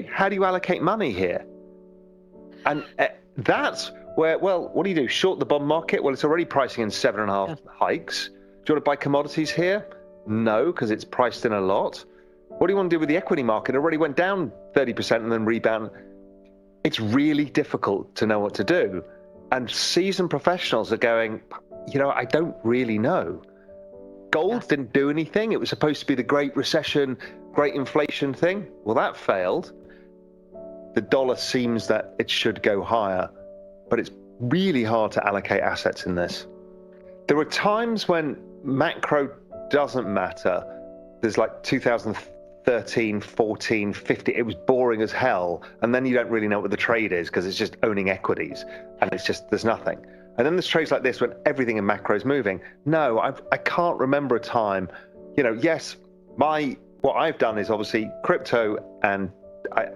How do you allocate money here? And that's where, well, what do? Short the bond market? Well, it's already pricing in 7.5 hikes. Do you want to buy commodities here? No, because it's priced in a lot. What do you want to do with the equity market? It already went down 30% and then rebound. It's really difficult to know what to do. And seasoned professionals are going, I don't really know. Gold didn't do anything. It was supposed to be the Great Recession, Great Inflation thing. Well, that failed. The dollar seems that it should go higher, but it's really hard to allocate assets in this. There are times when macro doesn't matter. There's like 2013, 14, 15, it was boring as hell. And then you don't really know what the trade is because it's just owning equities and it's just, there's nothing. And then there's trades like this when everything in macro is moving. No, I can't remember a time, yes, what I've done is obviously crypto, and I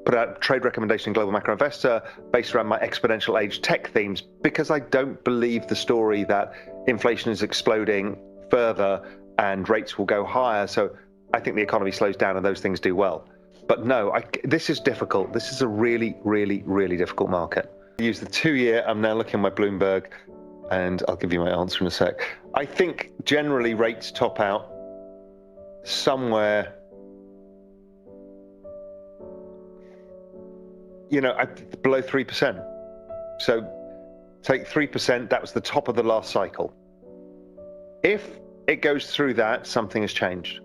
put out a trade recommendation in Global Macro Investor based around my exponential age tech themes, because I don't believe the story that inflation is exploding further and rates will go higher. So I think the economy slows down and those things do well. But no, this is difficult. This is a really, really, really difficult market. I use the 2-year. I'm now looking at my Bloomberg, and I'll give you my answer in a sec. I think generally rates top out somewhere, below 3%. So take 3%, that was the top of the last cycle. If it goes through that, something has changed.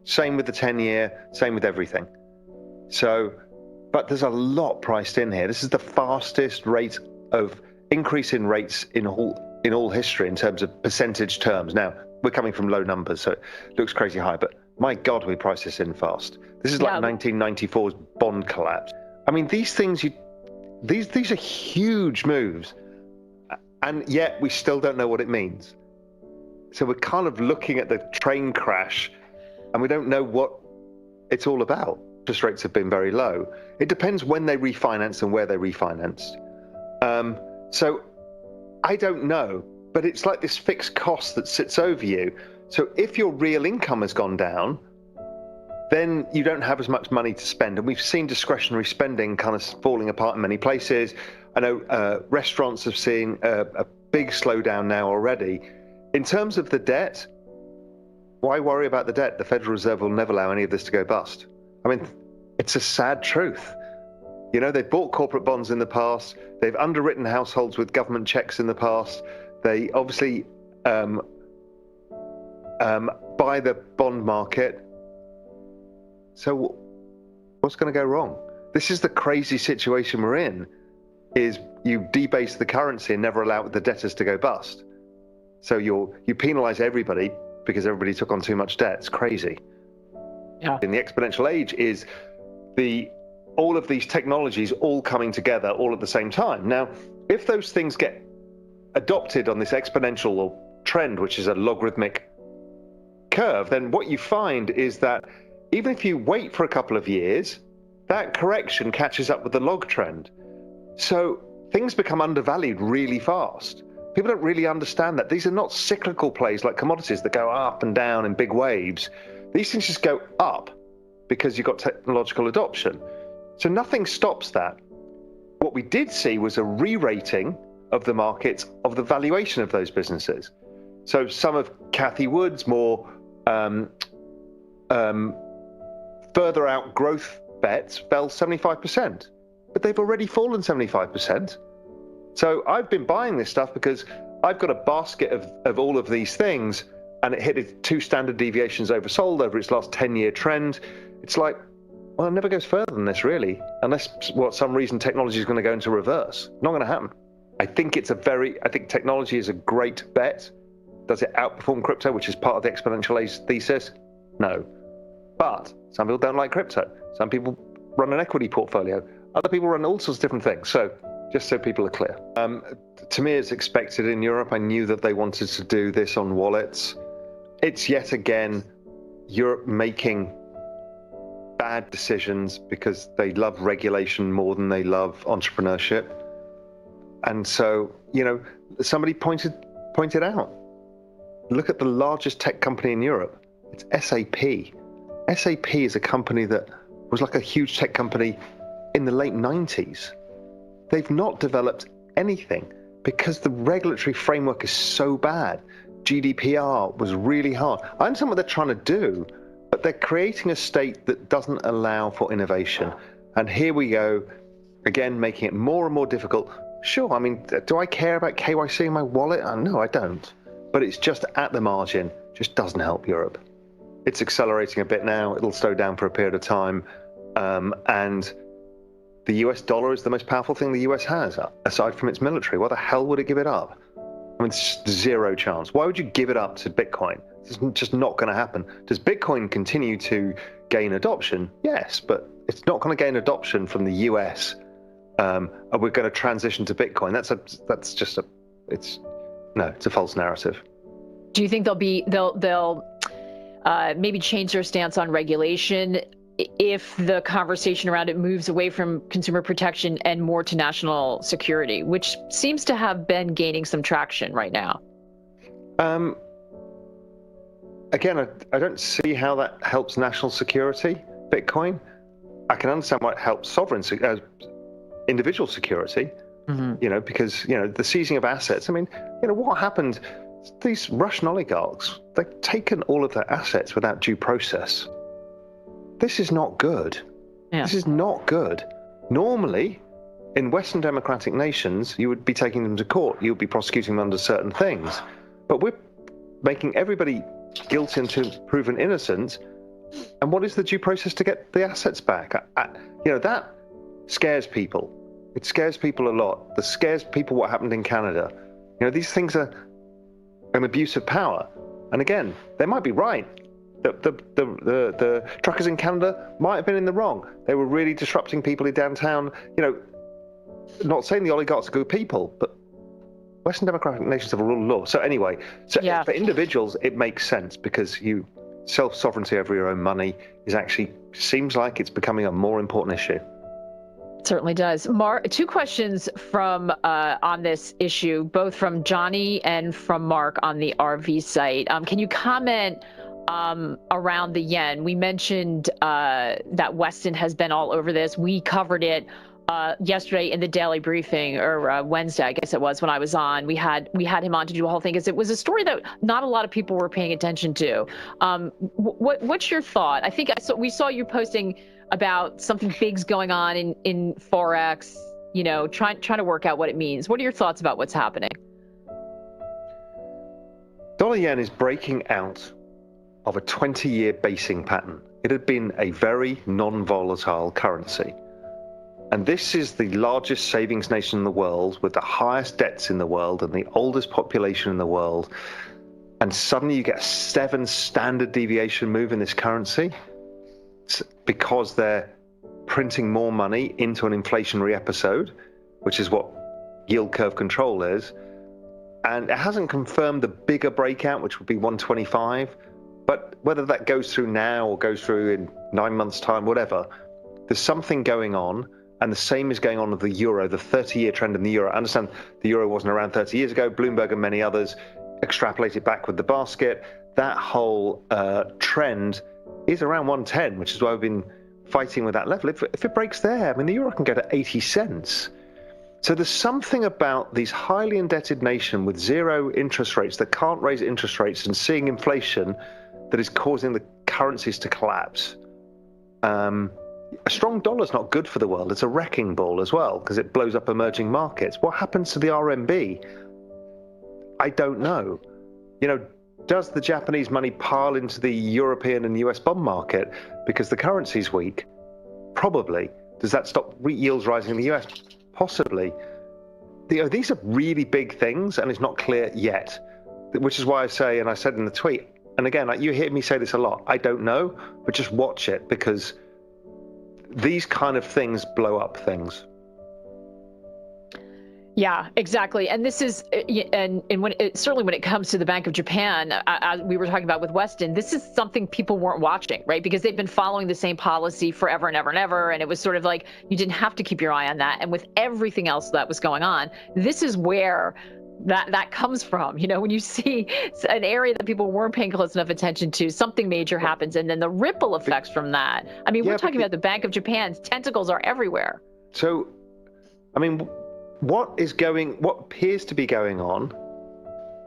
Same with the 10-year, same with everything. So, but there's a lot priced in here. This is the fastest rate of increase in rates in all history in terms of percentage terms. Now, we're coming from low numbers, so it looks crazy high, but my God, we price this in fast. This is like 1994's bond collapse. I mean, these things, these are huge moves, and yet we still don't know what it means. So we're kind of looking at the train crash, and we don't know what it's all about. Interest rates have been very low. It depends when they refinance and where they refinanced. So I don't know, but it's like this fixed cost that sits over you. So if your real income has gone down, then you don't have as much money to spend. And we've seen discretionary spending kind of falling apart in many places. I know restaurants have seen a big slowdown now already. In terms of the debt, why worry about the debt? The Federal Reserve will never allow any of this to go bust. I mean, it's a sad truth. They've bought corporate bonds in the past. They've underwritten households with government checks in the past. They obviously buy the bond market. So what's going to go wrong? This is the crazy situation we're in, is you debase the currency and never allow the debtors to go bust. So you penalize everybody because everybody took on too much debt. It's crazy. Yeah. In the exponential age is all of these technologies all coming together all at the same time. Now, if those things get adopted on this exponential trend, which is a logarithmic curve, then what you find is that even if you wait for a couple of years, that correction catches up with the log trend. So things become undervalued really fast. People don't really understand that. These are not cyclical plays like commodities that go up and down in big waves. These things just go up because you've got technological adoption. So nothing stops that. What we did see was a re-rating of the markets of the valuation of those businesses. So some of Cathie Wood's more further out growth bets fell 75%, but they've already fallen 75%. So I've been buying this stuff because I've got a basket of all of these things, and it hit 2 standard deviations oversold over its last 10-year trend. It's like, well, it never goes further than this, really, unless some reason technology is going to go into reverse. Not going to happen. I think technology is a great bet. Does it outperform crypto, which is part of the exponential age thesis? No. But some people don't like crypto. Some people run an equity portfolio. Other people run all sorts of different things. So just so people are clear. To me, it's expected in Europe. I knew that they wanted to do this on wallets. It's yet again Europe making bad decisions because they love regulation more than they love entrepreneurship. And so, somebody pointed out, look at the largest tech company in Europe. It's SAP. SAP is a company that was like a huge tech company in the late 90s. They've not developed anything because the regulatory framework is so bad. GDPR was really hard. I understand what they're trying to do, but they're creating a state that doesn't allow for innovation. And here we go, again, making it more and more difficult. Sure, I mean, do I care about KYC in my wallet? No, I don't. But it's just at the margin, just doesn't help Europe. It's accelerating a bit now. It'll slow down for a period of time. And the US dollar is the most powerful thing the US has, aside from its military. Why the hell would it give it up? I mean, it's zero chance. Why would you give it up to Bitcoin? It's just not going to happen. Does Bitcoin continue to gain adoption? Yes, but it's not going to gain adoption from the US. And we're going to transition to Bitcoin. It's a false narrative. Do you think they'll maybe change their stance on regulation if the conversation around it moves away from consumer protection and more to national security, which seems to have been gaining some traction right now? Again, I don't see how that helps national security, Bitcoin. I can understand why it helps sovereign individual security, because, the seizing of assets. I mean, what happened? These Russian oligarchs, they've taken all of their assets without due process. This is not good. Yeah. This is not good. Normally, in Western democratic nations, you would be taking them to court. You would be prosecuting them under certain things. But we're making everybody guilty until proven innocent. And what is the due process to get the assets back? That scares people. It scares people a lot. It scares people what happened in Canada. These things are an abuse of power. And again, they might be right. The truckers in Canada might have been in the wrong. They were really disrupting people in downtown. Not saying the oligarchs are good people, but Western democratic nations have a rule of law. So anyway, for individuals, it makes sense because self-sovereignty over your own money seems like it's becoming a more important issue. It certainly does. Two questions from on this issue, both from Johnny and from Mark on the RV site. Can you comment around the yen? We mentioned that Weston has been all over this. We covered it yesterday in the daily briefing, or Wednesday, I guess it was, when I was on. We had him on to do a whole thing because it was a story that not a lot of people were paying attention to. What's your thought? I think we saw you posting about something big's going on in Forex, trying to work out what it means. What are your thoughts about what's happening? Dollar yen is breaking out of a 20-year basing pattern. It had been a very non-volatile currency. And this is the largest savings nation in the world, with the highest debts in the world and the oldest population in the world. And suddenly you get a 7 standard deviation move in this currency because they're printing more money into an inflationary episode, which is what yield curve control is. And it hasn't confirmed the bigger breakout, which would be 125. But whether that goes through now or goes through in 9 months' time, whatever, there's something going on. And the same is going on with the euro, the 30-year trend in the euro. I understand the euro wasn't around 30 years ago. Bloomberg and many others extrapolated back with the basket. That whole trend is around 110, which is why we've been fighting with that level. If it breaks there, the euro can go to 80 cents. So there's something about these highly indebted nations with zero interest rates that can't raise interest rates and seeing inflation that is causing the currencies to collapse. A strong dollar is not good for the world. It's a wrecking ball as well because it blows up emerging markets. What happens to the RMB? I don't know. Does the Japanese money pile into the European and US bond market because the currency's weak? Probably. Does that stop yields rising in the US? Possibly. These are really big things, and it's not clear yet, which is why I say, and I said in the tweet, and again, you hear me say this a lot, I don't know, but just watch it because these kind of things blow up things. Yeah, exactly. And this is, and certainly when it comes to the Bank of Japan, as we were talking about with Weston, this is something people weren't watching, right? Because they've been following the same policy forever and ever and ever. And it was sort of like, you didn't have to keep your eye on that. And with everything else that was going on, this is where that comes from. When you see an area that people weren't paying close enough attention to, something major happens, and then the ripple effects from that. I mean, we're talking about the Bank of Japan's tentacles are everywhere. So, I mean, what appears to be going on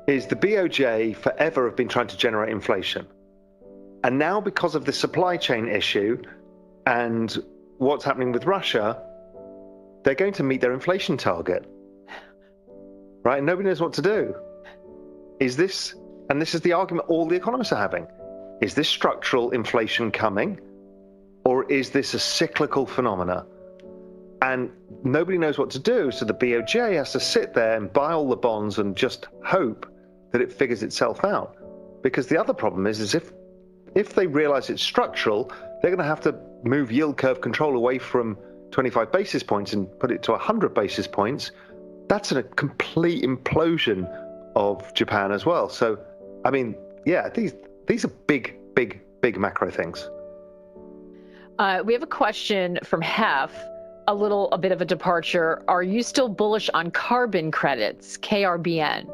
is the BOJ forever have been trying to generate inflation. And now, because of the supply chain issue and what's happening with Russia, they're going to meet their inflation target. Right? Nobody knows what to do. Is this, and this is the argument all the economists are having, is this structural inflation coming, or is this a cyclical phenomena? And nobody knows what to do, so the BOJ has to sit there and buy all the bonds and just hope that it figures itself out. Because the other problem is if they realize it's structural, they're going to have to move yield curve control away from 25 basis points and put it to 100 basis points. That's a complete implosion of Japan as well. So, I mean, yeah, these are big macro things. We have a question from Hef, a bit of a departure. Are you still bullish on carbon credits, KRBN?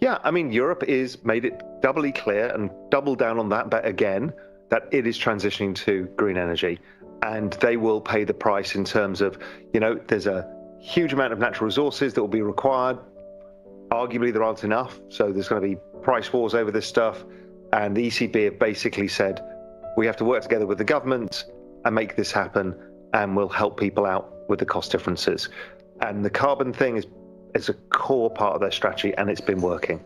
Yeah, I mean, Europe is made it doubly clear and double down on that bet again, that it is transitioning to green energy. And they will pay the price in terms of, there's a huge amount of natural resources that will be required. Arguably, there aren't enough. So there's going to be price wars over this stuff. And the ECB have basically said, we have to work together with the government and make this happen. And we'll help people out with the cost differences. And the carbon thing is a core part of their strategy, and it's been working.